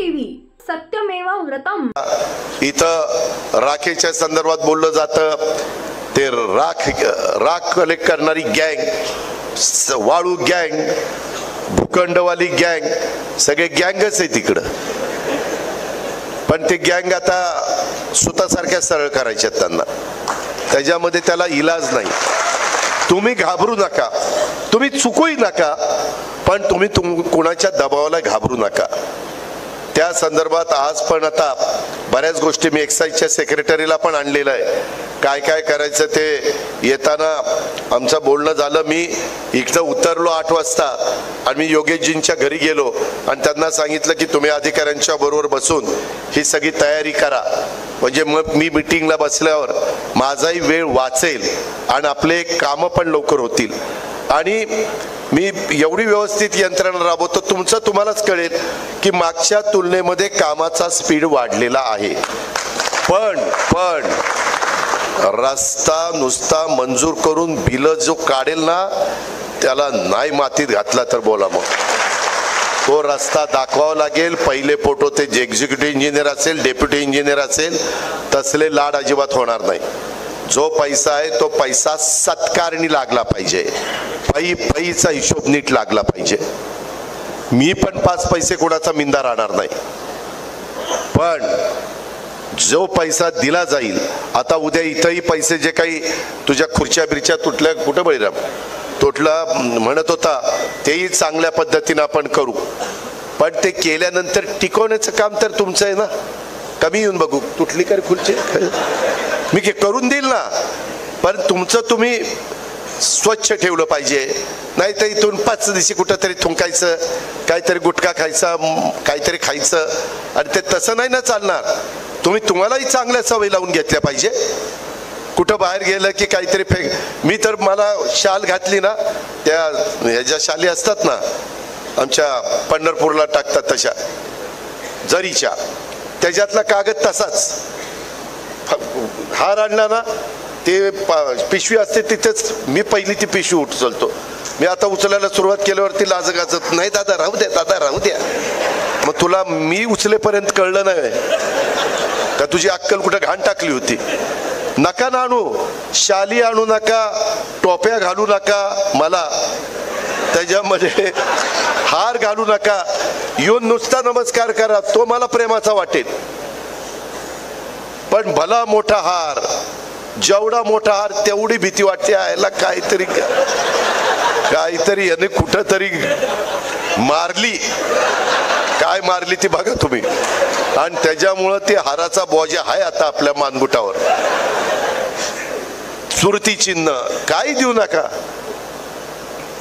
TV सत्यमेव व्रतम। इथं राखेच्या संदर्भात बोललं जातं, ते राख कलेक्ट करणारी गँग, वाळू गँग, भूखंडवाली गँग, सगळे गँगच आहे तिकडं. पण ते गँग आता स्वतःसारख्या सरळ करायच्या त्यांना, त्याच्यामध्ये त्याला इलाज नाही. तुम्ही घाबरू नका, तुम्ही चुकूही नका, पण तुम्ही कोणाच्या दबावाला घाबरू नका. त्या संदर्भात आज पण आता बऱ्याच गोष्टी मी एक्साईजच्या सेक्रेटरीला पण आणलेलं आहे. काय काय करायचं ते येताना आमचं बोलणं झालं. मी इकडं उतरलो 8 वाजता आणि मी योगेशजींच्या घरी गेलो आणि त्यांना सांगितलं की तुम्ही अधिकाऱ्यांच्या बरोबर बसून ही सगळी तयारी करा, म्हणजे मग मी मीटिंगला बसल्यावर माझाही वेळ वाचेल आणि आपले कामं पण लवकर होतील. आणि मी एवढी व्यवस्थित यंत्रणा राबवतो, तुमचं तुम्हालाच कळेल की मागच्या तुलनेमध्ये कामाचा स्पीड वाढलेला आहे. पण रस्ता नुसता मंजूर करून बिल जो काढेल ना, त्याला नाही मातीत घातला तर बोला मग. तो रस्ता दाखवावा लागेल. पहिले फोटो ते जे एक्झिक्युटिव्ह इंजिनियर असेल, डेप्युटी इंजिनियर असेल, तसले लाड अजिबात होणार नाही. जो पैसा आहे तो पैसा सत्कारणी लागला पाहिजे, पैसा हिशोब नीट लागला पाहिजे. मी पण 5 पैसे कोणाचा मिंदा राहणार नाही, पण जो पैसा दिला जाईल, आता उद्या इथंही पैसे जे काही तुझ्या खुर्च्या बिरच्या तुटल्या, कुठं बळीराम तुटला म्हणत होता, तेही चांगल्या पद्धतीने आपण करू. पण ते केल्यानंतर टिकवण्याचं काम तर तुमचं आहे ना. कमी येऊन बघू, तुटली कर खुर्ची, मी करून देईल ना, पण तुमचं तुम्ही स्वच्छ ठेवलं पाहिजे. नाही तर इथून 5 दिवशी कुठंतरी थुंकायचं, काहीतरी गुटखा खायचा, काहीतरी खायचं, आणि ते तसं नाही ना चालणार. तुम्हालाही चांगल्या सवयी लावून घेतल्या पाहिजे. कुठं बाहेर गेलं की काहीतरी मी तर मला शाल घातली ना, त्या ह्याच्या शाली असतात ना आमच्या पंढरपूरला टाकतात तशा जरीच्या, त्याच्यातला कागद तसाच. हार आणला ना, ते पिशवी असते तिथेच मी पहिली ती पिशवी उचलतो. मी आता उचलायला सुरुवात केल्यावरती लाजगाजत, नाही दादा राहू द्या, दादा राहू द्या. मग तुला मी उचलेपर्यंत कळलं नाही का तुझी अक्कल कुठं घाण टाकली होती. नका ना आणू, शाली आणू नका, टोप्या घालू नका मला, त्याच्यामध्ये हार घालू नका. येऊन नुसता नमस्कार करा, तो मला प्रेमाचा वाटेल. पण भला मोठा हार, जेवढा मोठा हार तेवढी भीती वाटते. याला काहीतरी याने कुठंतरी मारली, काय मारली ती बघा तुम्ही. आणि त्याच्यामुळं ते हाराचा बोजा आहे आता आपल्या मानगुटावर. सुरती चिन्ह काही देऊ नका.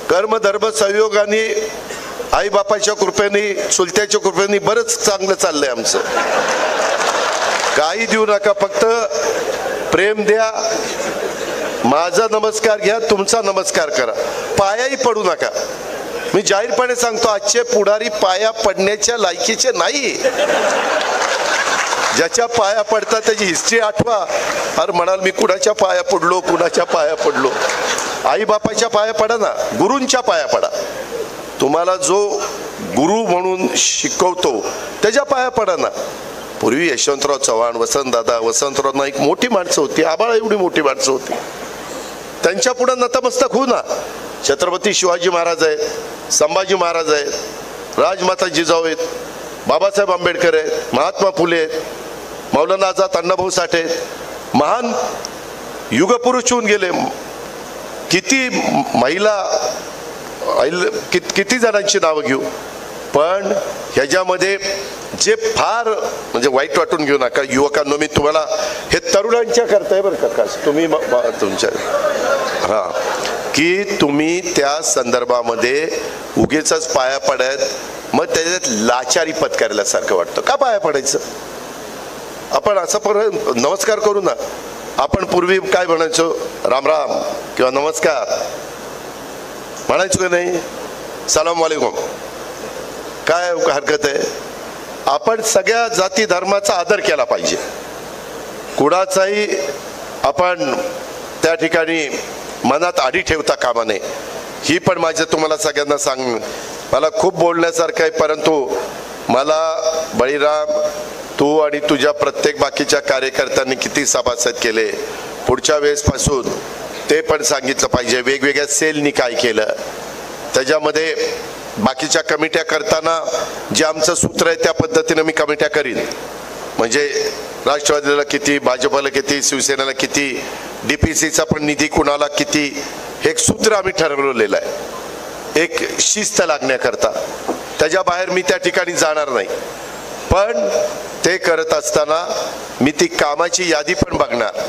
कर्म धर्म संयोगाने, आई बापाच्या कृपेने, चुलत्याच्या कृपेने बरंच चांगलं चाललंय आमचं. काही देऊ नका, फक्त प्रेम द्या. माझा नमस्कार घ्या, तुमचा नमस्कार करा, पायाही पडू नका. मी जाहीरपणे सांगतो, आजचे पुढारी पाया पडण्याच्या लायकीचे नाही. ज्याच्या पाया पडतात त्याची हिस्ट्री आठवा. अरे म्हणाल मी कुणाच्या पाया पडलो, कुणाच्या पाया पडलो. आई बापाच्या पाया पडा ना, गुरूंच्या पाया पडा. तुम्हाला जो गुरु म्हणून शिकवतो त्याच्या पाया पडा ना. पूर्वी यशवंतराव चव्हाण, वसंतराव नाईक मोठी माणसं होती, आबाळा एवढी मोठी माणसं होती, त्यांच्या पुढे नतमस्तक होऊ ना. छत्रपती शिवाजी महाराज आहेत, संभाजी महाराज आहेत, राजमाता जिजाऊ आहेत, बाबासाहेब आंबेडकर आहेत, महात्मा फुले आहेत, मौलाना आझाद अण्णाभाऊ साठे आहेत. महान युगपुरुष होऊन गेले. किती महिला, किती जणांची नावं घेऊ. पण ह्याच्यामध्ये जे फार म्हणजे वाईट वाटून घेऊ नका युवकांनो. मी तुम्हाला हे तरुणांच्या करताय बरं का, तुम्ही तुमच्या की तुम्ही त्या संदर्भामध्ये उगीच पाया पडत, मग त्याच्यात लाचारी पत्करल्यासारखं वाटतं. का पाया पडायचं? आपण असं पण नमस्कार करू ना. आपण पूर्वी काय म्हणायचो, राम राम किंवा नमस्कार म्हणायचो का नाही, सलाम वालेकुम, काय हरकत आहे? आपण सगळ्या जाती धर्माचा आदर केला पाहिजे. कुणाचाही आपण त्या ठिकाणी मनात आडी ठेवता कामा नये. ही पण माझं तुम्हाला सगळ्यांना सांग, मला खूप बोलण्यासारखं आहे, परंतु मला बळीराम, तू आणि तुझ्या प्रत्येक बाकीच्या कार्यकर्त्यांनी किती सभासद केले, पुढच्या वेळेसपासून ते पण सांगितलं पाहिजे. वेगवेगळ्या सेलनी काय केलं, त्याच्यामध्ये बाकीच्या कमिट्या करताना जे आमचं सूत्र आहे त्या पद्धतीनं मी कमिट्या करीन. म्हणजे राष्ट्रवादीला किती, भाजपला किती, शिवसेनेला किती, DPCचा पण निधी कुणाला किती, हे एक सूत्र आम्ही ठरवलेलं आहे एक शिस्त लागण्याकरता. त्याच्या बाहेर मी त्या ठिकाणी जाणार नाही. पण ते करत असताना मी ती कामाची यादी पण बघणार.